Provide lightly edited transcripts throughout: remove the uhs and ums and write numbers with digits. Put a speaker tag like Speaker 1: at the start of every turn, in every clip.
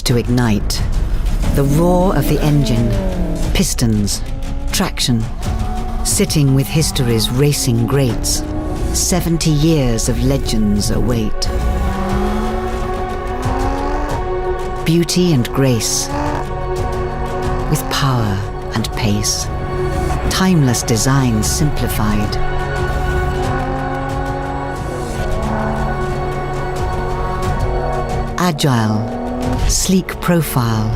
Speaker 1: to ignite. The roar of the engine, pistons, traction, sitting with history's racing greats. 70 years of legends await. Beauty and grace, with power and pace. Timeless design simplified. Agile, sleek profile,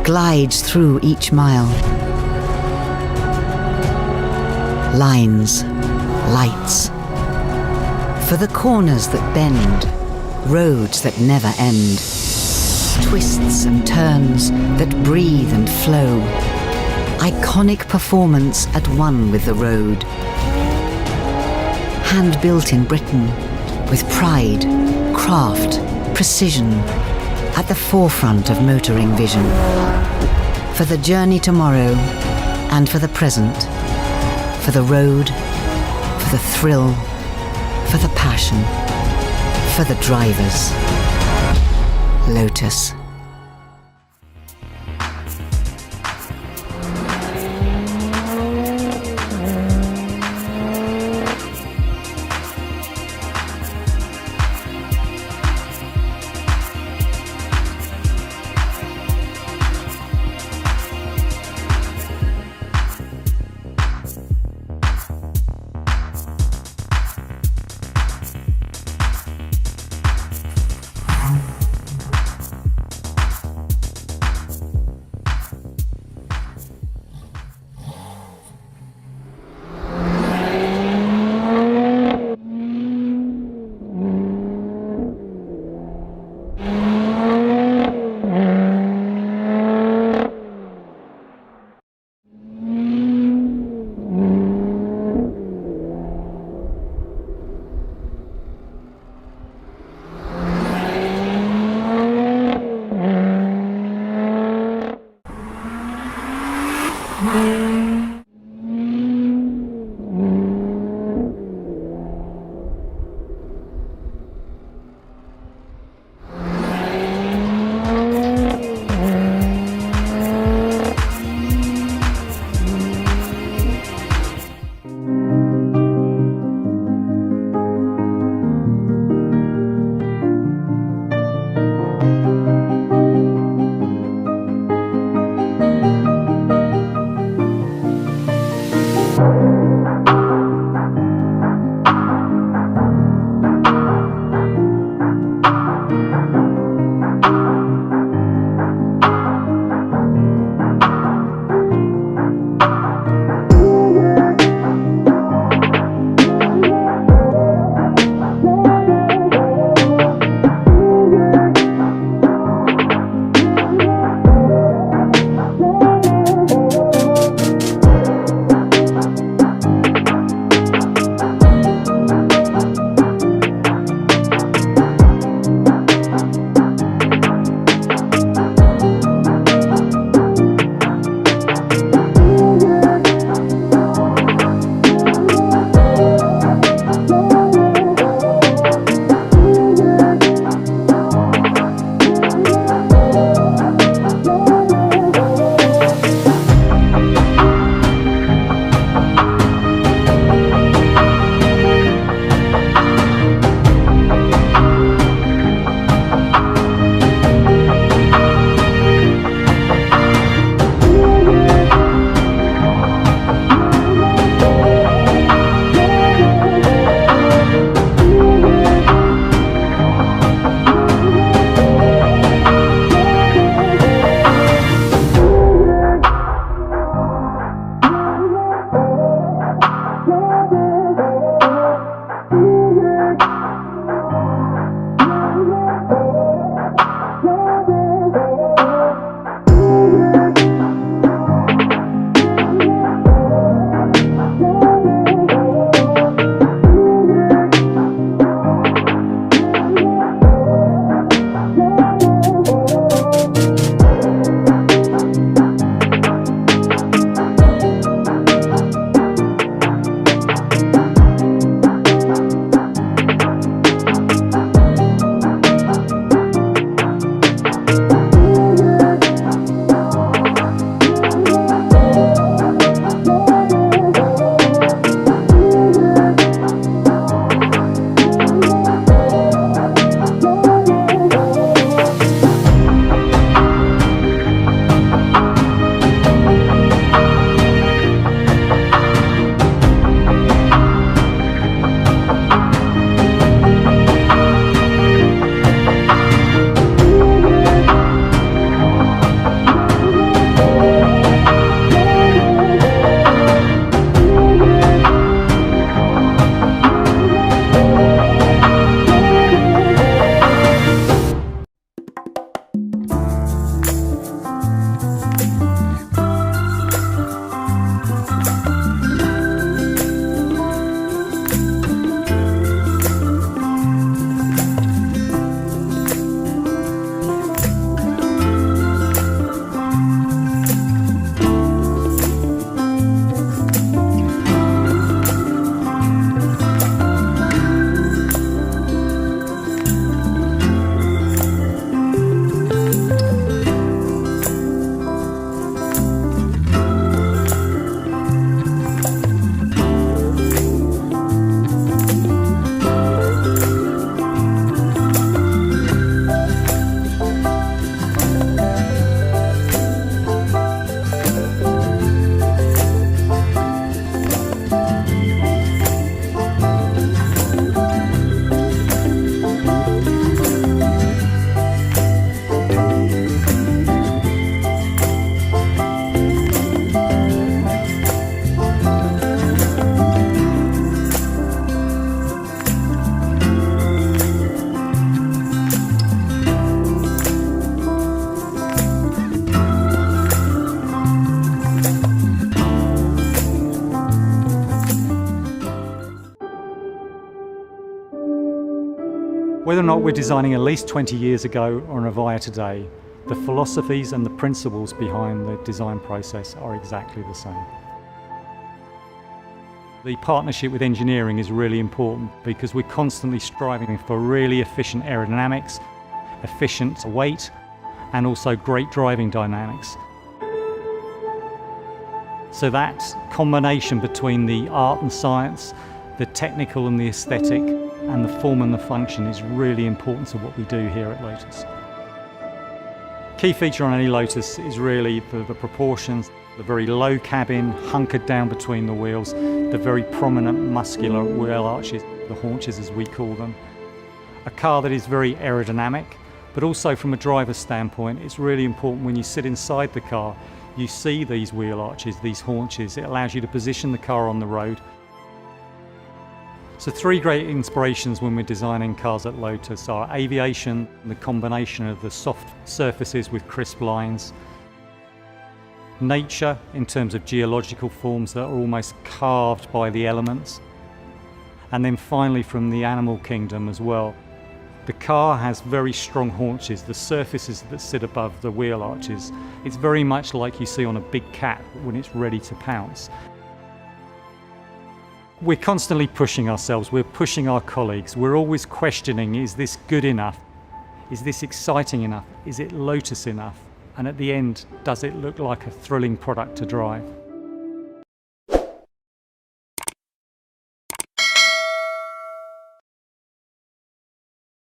Speaker 1: glides through each mile. Lines, lights. For the corners that bend, roads that never end. Twists and turns that breathe and flow. Iconic performance at one with the road. Hand-built in Britain, with pride, craft, precision, at the forefront of motoring vision. For the journey tomorrow, and for the present, for the road, for the thrill, for the passion, for the drivers. Lotus.
Speaker 2: Whether or not we're designing at least 20 years ago or an Avaya today, the philosophies and the principles behind the design process are exactly the same. The partnership with engineering is really important because we're constantly striving for really efficient aerodynamics, efficient weight, and also great driving dynamics. So that combination between the art and science, the technical and the aesthetic, and the form and the function is really important to what we do here at Lotus. Key feature on any Lotus is really the proportions, the very low cabin, hunkered down between the wheels, the very prominent muscular wheel arches, the haunches as we call them. A car that is very aerodynamic, but also from a driver's standpoint, it's really important when you sit inside the car, you see these wheel arches, these haunches. It allows you to position the car on the road. So 3 great inspirations when we're designing cars at Lotus are aviation, the combination of the soft surfaces with crisp lines, nature in terms of geological forms that are almost carved by the elements, and then finally from the animal kingdom as well. The car has very strong haunches, the surfaces that sit above the wheel arches. It's very much like you see on a big cat when it's ready to pounce. We're constantly pushing ourselves, we're pushing our colleagues, we're always questioning, is this good enough? Is this exciting enough? Is it Lotus enough? And at the end, does it look like a thrilling product to drive?